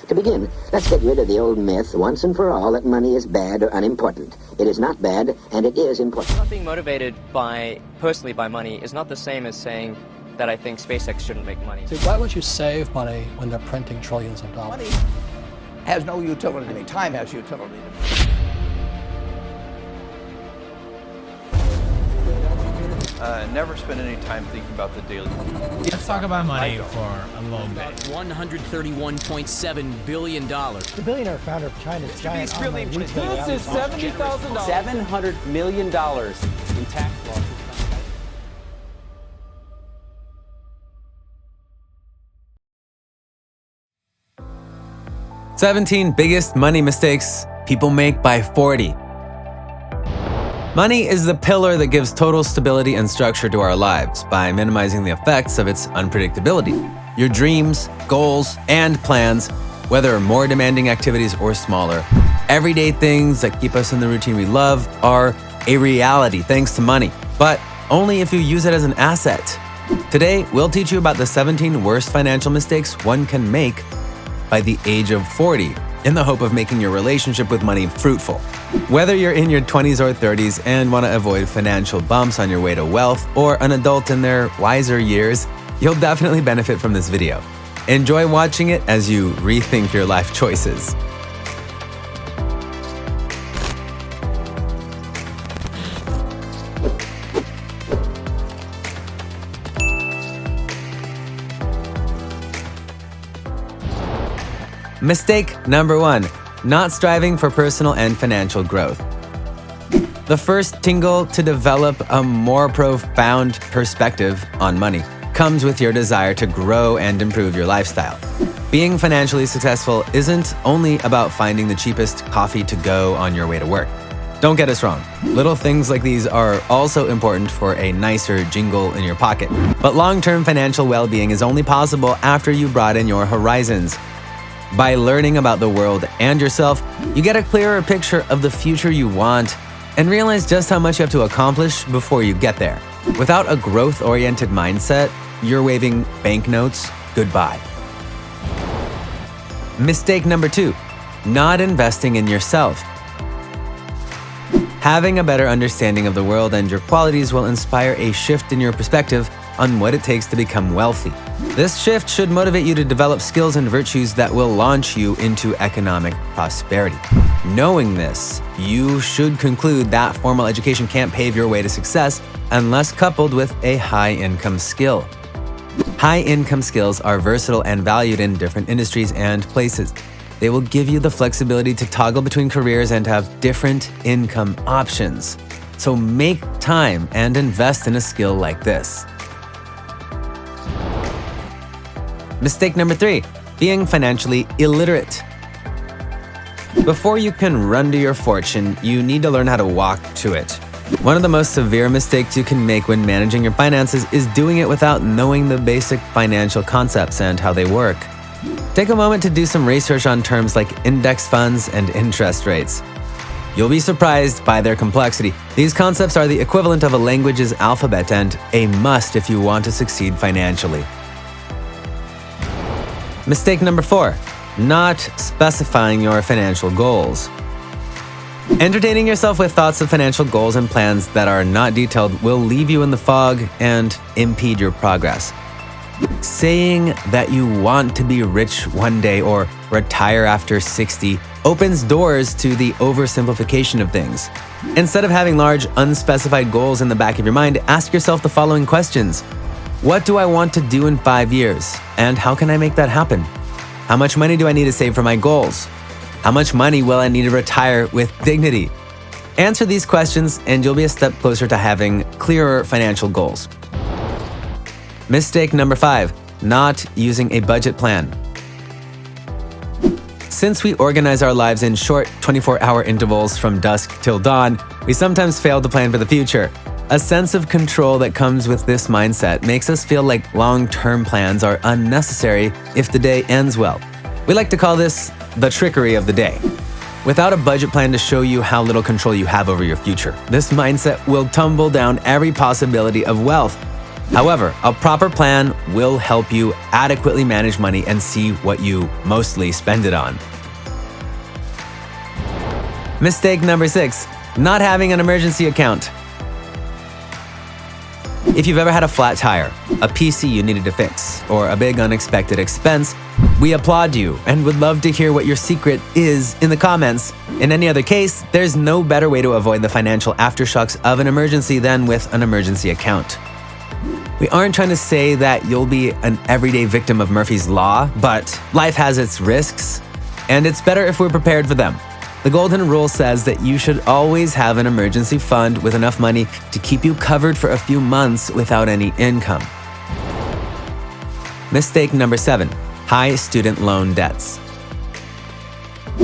To begin, let's get rid of the old myth once and for all that money is bad or unimportant. It is not bad, and it is important. Not being motivated personally by money is not the same as saying that I think SpaceX shouldn't make money. So why would you save money when they're printing trillions of dollars? Money has no utility to me. Time has utility to me. Never spend any time thinking about the daily. Let's talk about money for a little bit. $131.7 billion. The billionaire founder of China's giant online retail. This is $70,000. $700 million in tax losses. 17 biggest money mistakes people make by 40. Money is the pillar that gives total stability and structure to our lives by minimizing the effects of its unpredictability. Your dreams, goals, and plans, whether more demanding activities or smaller, everyday things that keep us in the routine we love, are a reality thanks to money, but only if you use it as an asset. Today, we'll teach you about the 17 worst financial mistakes one can make by the age of 40, in the hope of making your relationship with money fruitful. Whether you're in your 20s or 30s and want to avoid financial bumps on your way to wealth, or an adult in their wiser years, you'll definitely benefit from this video. Enjoy watching it as you rethink your life choices. Mistake number 1, not striving for personal and financial growth. The first tingle to develop a more profound perspective on money comes with your desire to grow and improve your lifestyle. Being financially successful isn't only about finding the cheapest coffee to go on your way to work. Don't get us wrong, little things like these are also important for a nicer jingle in your pocket. But long-term financial well-being is only possible after you broaden your horizons. By learning about the world and yourself, you get a clearer picture of the future you want and realize just how much you have to accomplish before you get there. Without a growth-oriented mindset, you're waving banknotes goodbye. Mistake number 2, not investing in yourself. Having a better understanding of the world and your qualities will inspire a shift in your perspective on what it takes to become wealthy. This shift should motivate you to develop skills and virtues that will launch you into economic prosperity. Knowing this, you should conclude that formal education can't pave your way to success unless coupled with a high-income skill. High-income skills are versatile and valued in different industries and places. They will give you the flexibility to toggle between careers and have different income options. So make time and invest in a skill like this. Mistake number 3, being financially illiterate. Before you can run to your fortune, you need to learn how to walk to it. One of the most severe mistakes you can make when managing your finances is doing it without knowing the basic financial concepts and how they work. Take a moment to do some research on terms like index funds and interest rates. You'll be surprised by their complexity. These concepts are the equivalent of a language's alphabet and a must if you want to succeed financially. Mistake number 4, not specifying your financial goals. Entertaining yourself with thoughts of financial goals and plans that are not detailed will leave you in the fog and impede your progress. Saying that you want to be rich one day or retire after 60 opens doors to the oversimplification of things. Instead of having large, unspecified goals in the back of your mind, ask yourself the following questions. What do I want to do in 5 years? And how can I make that happen? How much money do I need to save for my goals? How much money will I need to retire with dignity? Answer these questions and you'll be a step closer to having clearer financial goals. Mistake number 5, not using a budget plan. Since we organize our lives in short 24-hour intervals from dusk till dawn, we sometimes fail to plan for the future. A sense of control that comes with this mindset makes us feel like long-term plans are unnecessary if the day ends well. We like to call this the trickery of the day. Without a budget plan to show you how little control you have over your future, this mindset will tumble down every possibility of wealth. However, a proper plan will help you adequately manage money and see what you mostly spend it on. Mistake number 6, not having an emergency account. If you've ever had a flat tire, a PC you needed to fix, or a big unexpected expense, we applaud you and would love to hear what your secret is in the comments. In any other case, there's no better way to avoid the financial aftershocks of an emergency than with an emergency account. We aren't trying to say that you'll be an everyday victim of Murphy's Law, but life has its risks, and it's better if we're prepared for them. The golden rule says that you should always have an emergency fund with enough money to keep you covered for a few months without any income. Mistake number 7, high student loan debts.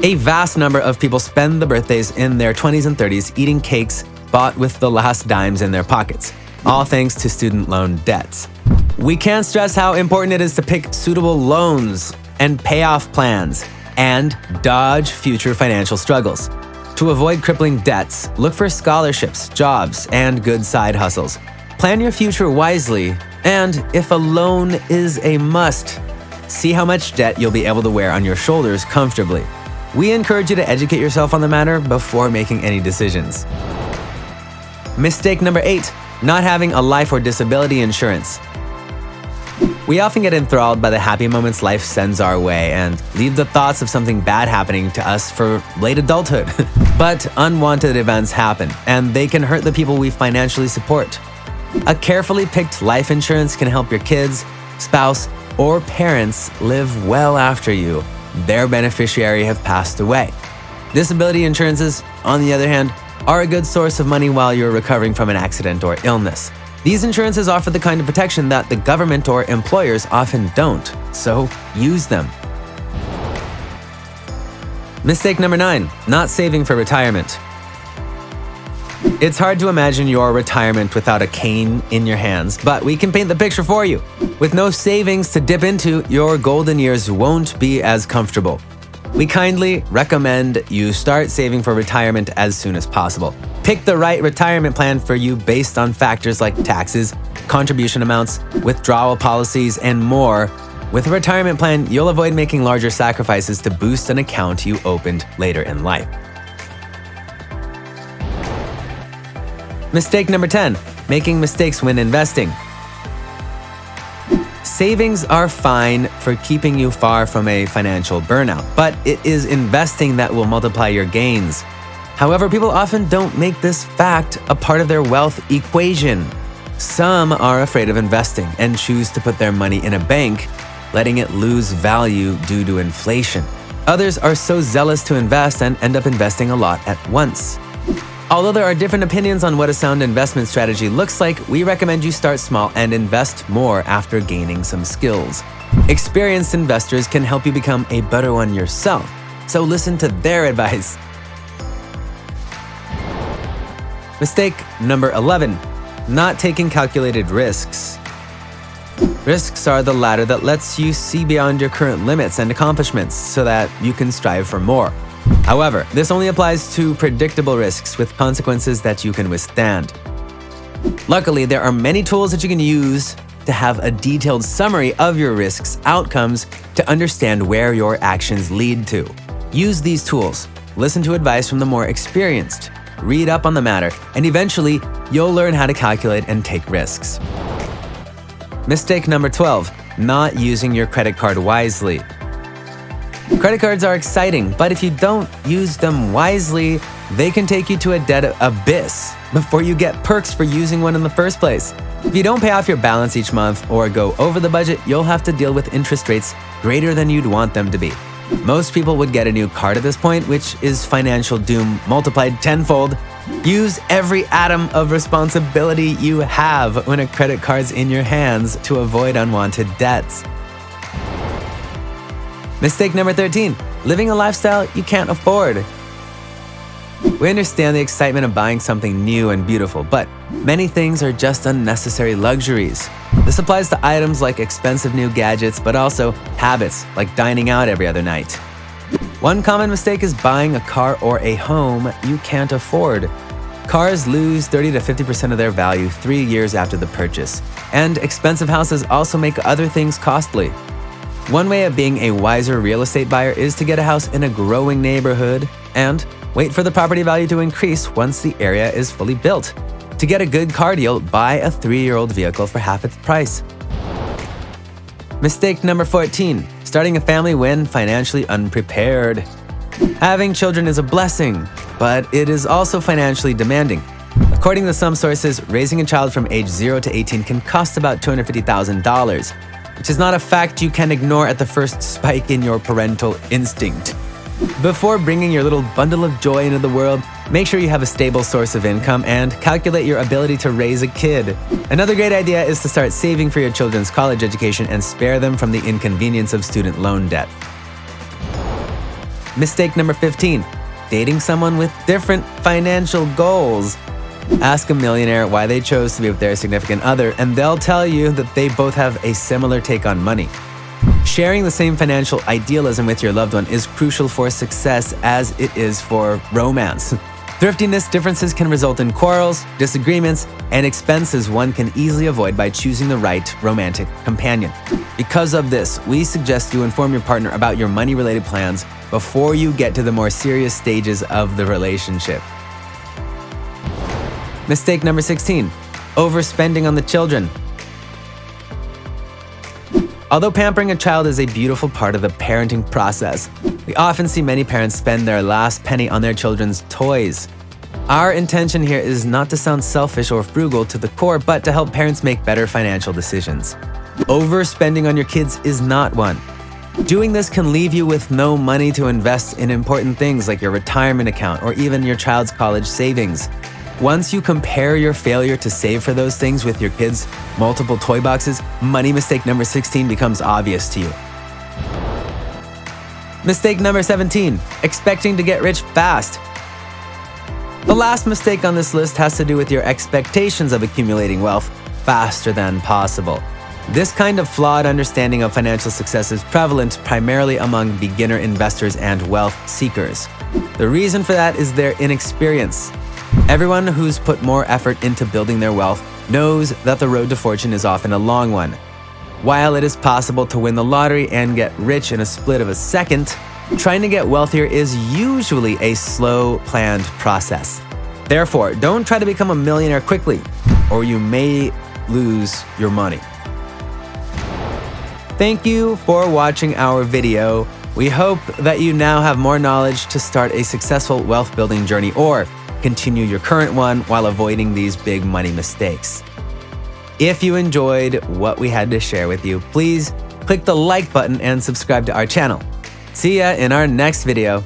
A vast number of people spend the birthdays in their 20s and 30s eating cakes bought with the last dimes in their pockets, all thanks to student loan debts. We can't stress how important it is to pick suitable loans and payoff plans and dodge future financial struggles. To avoid crippling debts, look for scholarships, jobs, and good side hustles. Plan your future wisely, and if a loan is a must, see how much debt you'll be able to wear on your shoulders comfortably. We encourage you to educate yourself on the matter before making any decisions. Mistake number 8, not having a life or disability insurance. We often get enthralled by the happy moments life sends our way and leave the thoughts of something bad happening to us for late adulthood. But unwanted events happen, and they can hurt the people we financially support. A carefully picked life insurance can help your kids, spouse, or parents live well after you, their beneficiary, have passed away. Disability insurances, on the other hand, are a good source of money while you're recovering from an accident or illness. These insurances offer the kind of protection that the government or employers often don't, so use them. Mistake number 9, not saving for retirement. It's hard to imagine your retirement without a cane in your hands, but we can paint the picture for you. With no savings to dip into, your golden years won't be as comfortable. We kindly recommend you start saving for retirement as soon as possible. Pick the right retirement plan for you based on factors like taxes, contribution amounts, withdrawal policies, and more. With a retirement plan, you'll avoid making larger sacrifices to boost an account you opened later in life. Mistake number 10, making mistakes when investing. Savings are fine for keeping you far from a financial burnout, but it is investing that will multiply your gains. However, people often don't make this fact a part of their wealth equation. Some are afraid of investing and choose to put their money in a bank, letting it lose value due to inflation. Others are so zealous to invest and end up investing a lot at once. Although there are different opinions on what a sound investment strategy looks like, we recommend you start small and invest more after gaining some skills. Experienced investors can help you become a better one yourself, so listen to their advice. Mistake number 11, not taking calculated risks. Risks are the ladder that lets you see beyond your current limits and accomplishments so that you can strive for more. However, this only applies to predictable risks with consequences that you can withstand. Luckily, there are many tools that you can use to have a detailed summary of your risks' outcomes to understand where your actions lead to. Use these tools, listen to advice from the more experienced, read up on the matter, and eventually, you'll learn how to calculate and take risks. Mistake number 12, not using your credit card wisely. Credit cards are exciting, but if you don't use them wisely, they can take you to a debt abyss before you get perks for using one in the first place. If you don't pay off your balance each month or go over the budget, you'll have to deal with interest rates greater than you'd want them to be. Most people would get a new card at this point, which is financial doom multiplied tenfold. Use every atom of responsibility you have when a credit card's in your hands to avoid unwanted debts. Mistake number 13, living a lifestyle you can't afford. We understand the excitement of buying something new and beautiful, but many things are just unnecessary luxuries. This applies to items like expensive new gadgets, but also habits like dining out every other night. One common mistake is buying a car or a home you can't afford. Cars lose 30 to 50% of their value 3 years after the purchase, and expensive houses also make other things costly. One way of being a wiser real estate buyer is to get a house in a growing neighborhood and wait for the property value to increase once the area is fully built. To get a good car deal, buy a 3-year-old vehicle for half its price. Mistake number 14, starting a family when financially unprepared. Having children is a blessing, but it is also financially demanding. According to some sources, raising a child from age 0 to 18 can cost about $250,000, which is not a fact you can ignore at the first spike in your parental instinct. Before bringing your little bundle of joy into the world, make sure you have a stable source of income and calculate your ability to raise a kid. Another great idea is to start saving for your children's college education and spare them from the inconvenience of student loan debt. Mistake number 15, dating someone with different financial goals. Ask a millionaire why they chose to be with their significant other, and they'll tell you that they both have a similar take on money. Sharing the same financial idealism with your loved one is crucial for success as it is for romance. Thriftiness differences can result in quarrels, disagreements, and expenses one can easily avoid by choosing the right romantic companion. Because of this, we suggest you inform your partner about your money-related plans before you get to the more serious stages of the relationship. Mistake number 16, overspending on the children. Although pampering a child is a beautiful part of the parenting process, we often see many parents spend their last penny on their children's toys. Our intention here is not to sound selfish or frugal to the core, but to help parents make better financial decisions. Overspending on your kids is not one. Doing this can leave you with no money to invest in important things like your retirement account or even your child's college savings. Once you compare your failure to save for those things with your kids' multiple toy boxes, money mistake number 16 becomes obvious to you. Mistake number 17, expecting to get rich fast. The last mistake on this list has to do with your expectations of accumulating wealth faster than possible. This kind of flawed understanding of financial success is prevalent primarily among beginner investors and wealth seekers. The reason for that is their inexperience. Everyone who's put more effort into building their wealth knows that the road to fortune is often a long one. While it is possible to win the lottery and get rich in a split of a second, trying to get wealthier is usually a slow, planned process. Therefore, don't try to become a millionaire quickly, or you may lose your money. Thank you for watching our video. We hope that you now have more knowledge to start a successful wealth building journey or continue your current one while avoiding these big money mistakes. If you enjoyed what we had to share with you, please click the like button and subscribe to our channel. See ya in our next video.